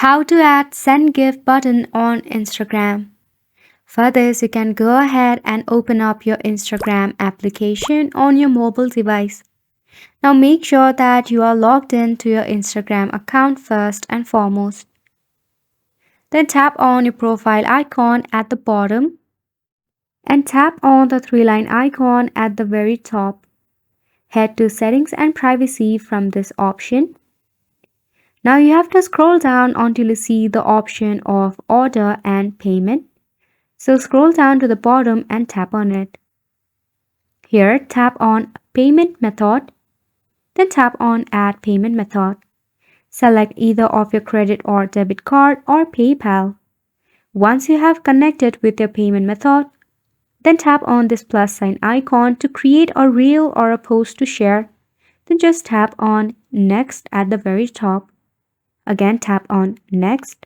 How to add send gift button on Instagram. For this, you can go ahead and open up your Instagram application on your mobile device. Now make sure that you are logged in to your Instagram account first and foremost. Then tap on your profile icon at the bottom and tap on the three-line icon at the very top. Head to Settings and Privacy from this option. Now you have to scroll down until you see the option of Order and Payment. So scroll down to the bottom and tap on it. Here, tap on Payment Method, then tap on Add Payment Method. Select either of your credit or debit card or PayPal. Once you have connected with your payment method, then tap on this plus sign icon to create a reel or a post to share. Then just tap on Next at the very top. Again, tap on Next.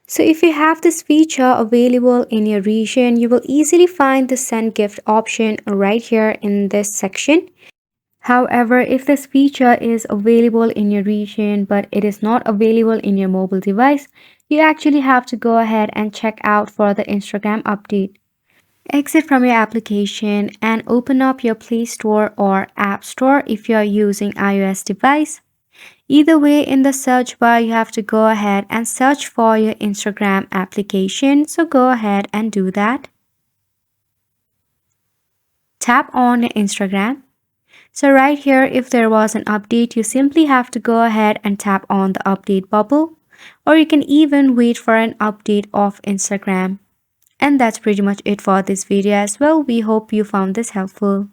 So if you have this feature available in your region, you will easily find the send gift option right here in this section. However, if this feature is available in your region but it is not available in your mobile device, you actually have to go ahead and check out for the Instagram update. Exit from your application and open up your Play Store or App Store if you are using iOS device. Either way, in the search bar, you have to go ahead and search for your Instagram application. So go ahead and do that. Tap on your Instagram. So right here, if there was an update, you simply have to go ahead and tap on the update bubble, or you can even wait for an update of Instagram. And that's pretty much it for this video as well. We hope you found this helpful.